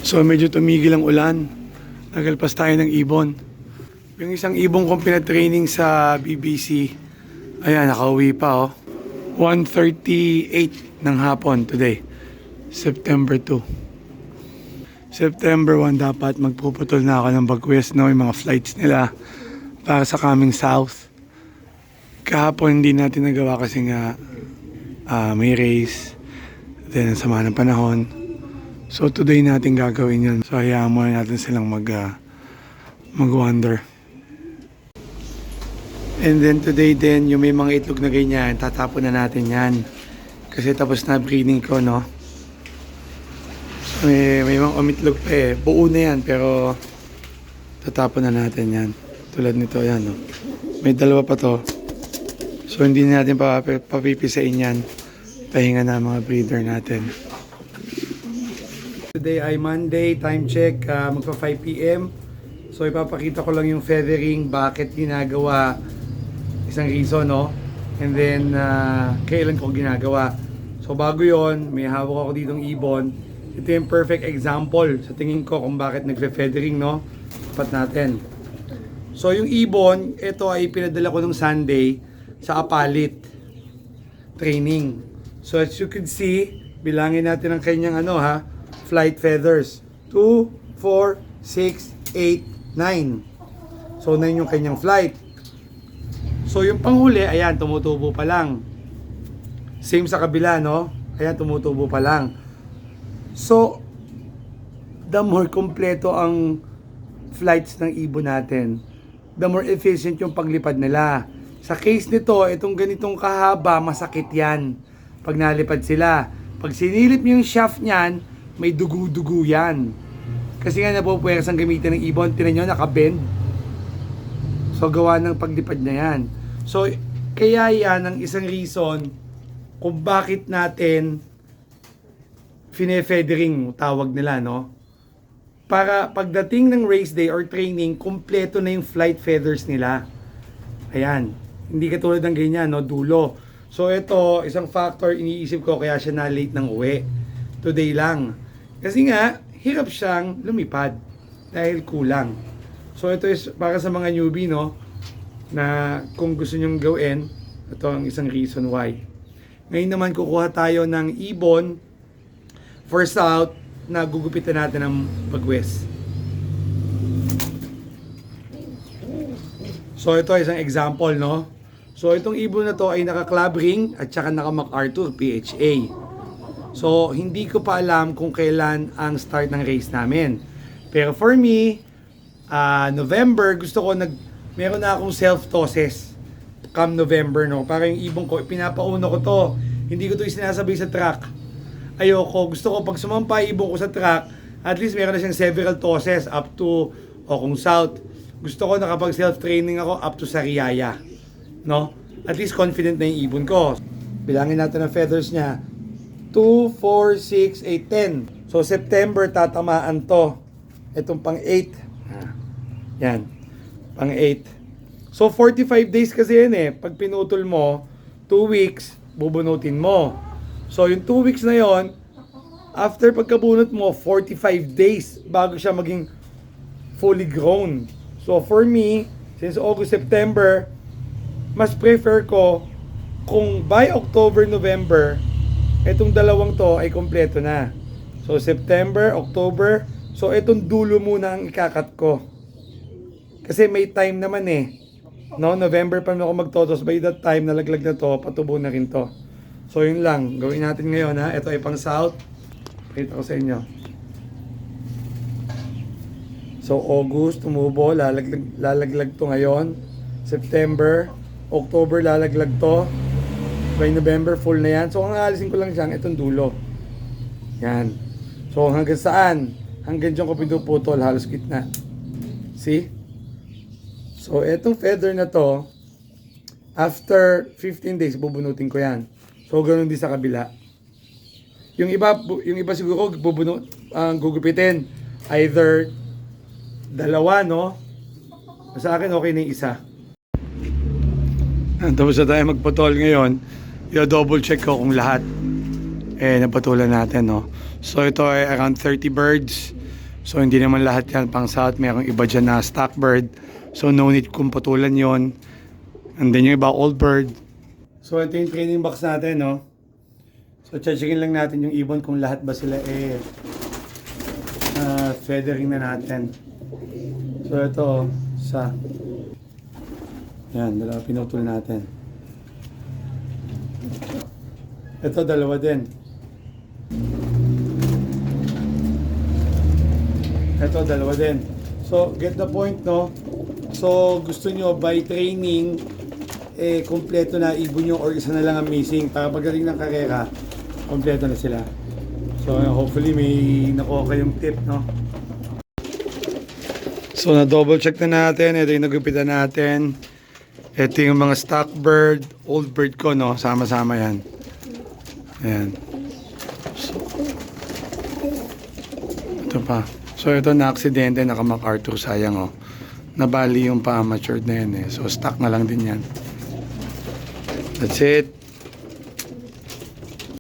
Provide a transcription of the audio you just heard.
So medyo tumigil ang ulan. Nagalpas tayo ng ibon. Yung isang ibon kong pinatraining sa BBC, ayan, nakauwi pa oh. 1:38 ng hapon today. September 2. September 1 dapat magpuputol na ako ng Bagwes, no? Yung mga flights nila para sa coming south. Kahapon hindi natin nagawa kasi nga may race. Then ang sama ng panahon. So today natin gagawin yun. So hayaan muna natin silang mag-wander. And then today din, yung may mga itlog na ganyan, tatapon na natin yan. Kasi tapos na breeding ko, no? May mga umitlog pa eh. Buo na yan, pero tatapon na natin yan. Tulad nito, yan, no? May dalawa pa to. So hindi na natin papipisain yan. Pahinga na mga breeder natin. Today ay Monday, time check, magpa 5 PM. So ipapakita ko lang yung feathering, bakit ginagawa, isang reason, no? And then, kailan ko ginagawa. So bago yon, may hawak ako ditong ibon. Ito yung perfect example sa tingin ko kung bakit nagfe-feathering, no? Tapat natin. So yung ibon, ito ay pinadala ko nung Sunday sa Apalit training. So as you can see, bilangin natin ang kanyang flight feathers. 2, 4, 6, 8, 9. So 9 yung kanyang flight. So yung panghuli, ayan, tumutubo pa lang. Same sa kabila, no? Ayan, tumutubo pa lang. So, the more kompleto ang flights ng ibon natin, the more efficient yung paglipad nila. Sa case nito, itong ganitong kahaba, masakit yan pag nalipad sila. Pag sinilip yung shaft niyan, may dugu-dugu yan. Kasi nga napupuweras ang gamitin ng ibon. Tinan nyo, nakabend. So, gawa ng paglipad na yan. So, kaya yan ang isang reason kung bakit natin fine-feathering, tawag nila, no? Para pagdating ng race day or training, kumpleto na yung flight feathers nila. Ayan. Hindi katulad ng ganyan, no? Dulo. So, ito, isang factor, iniisip ko kaya siya na-late ng uwi. Today lang. Kasi nga, hirap siyang lumipad dahil kulang. So, ito is para sa mga newbie, no? Na kung gusto nyong gawin, ito ang isang reason why. Ngayon naman kukuha tayo ng ibon for south na gugupitan natin ng Bagwes. So ito isang example, no? So itong ibon na to ay naka-club ring at saka naka-MacArthur PHA. So hindi ko pa alam kung kailan ang start ng race namin. Pero for me, November gusto ko meron na akong self-tosses come November, no? Para yung ibon ko, pinapauna ko to. Hindi ko to isinasabay sa track. Ayoko, gusto ko pag sumampa ibon ko sa track, at least meron na siyang several tosses up to, kung south. Gusto ko nakapag self-training ako up to Sariaya. No? At least confident na yung ibon ko. Bilangin natin ang feathers niya. 2, 4, 6, 8, 10. So September tatamaan to. Itong pang 8. Yan. Pang 8. So 45 days kasi yan eh. Pag pinutol mo, 2 weeks, bubunutin mo. So yung 2 weeks na yon, after pagkabunot mo, 45 days bago siya maging fully grown. So for me, since August, September, mas prefer ko kung by October, November, itong dalawang to ay kompleto na. So September, October, so itong dulo muna ang ikakat ko. Kasi may time naman eh. No, November pa ako magtotos. By that time, nalaglag na to, patubo na rin to. So yun lang, gawin natin ngayon ha. Ito ay pang south. Pakita ko sa inyo. So August, tumubo, lalaglag to ngayon. September, October, lalaglag to. By November, full na yan. So ang aalisin ko lang siyang itong dulo. Yan. So hanggang saan? Hanggang dyan ko pinuputol, halos gitna. See? So, etong feather na to, after 15 days, bubunutin ko yan. So, ganoon din sa kabila. Yung iba siguro, gugupitin. Either dalawa, no? Sa akin, okay na yung isa. Tapos na tayo magputol ngayon. I-double check ko kung lahat napatulan natin, no? So, ito ay around 30 birds. So hindi naman lahat yan pang South, mayroong iba dyan na stock bird. So no need kung putulan yon. And then yung iba old bird. So ito yung training box natin, no? So checkin lang natin yung ibon kung lahat ba sila feathering na natin. So ito, isa. Yan, dalawa pinutol natin. Ito, dalawa din. Ito, dalawa din. So, get the point, no? So, gusto nyo, by training, kompleto na ibon nyo or isa na lang ang missing. Para pagdating ng karera, kompleto na sila. So, hopefully, may nakuha kayong tip, no? So, na-double check na natin. Ito yung nagupitan natin. Ito yung mga stock bird, old bird ko, no? Sama-sama yan. Ayan. So, ito pa. So, ito na-aksidente, naka-MacArthur, sayang, oh. Nabali yung pa-amateur na yan, eh. So, stock na lang din yan. That's it.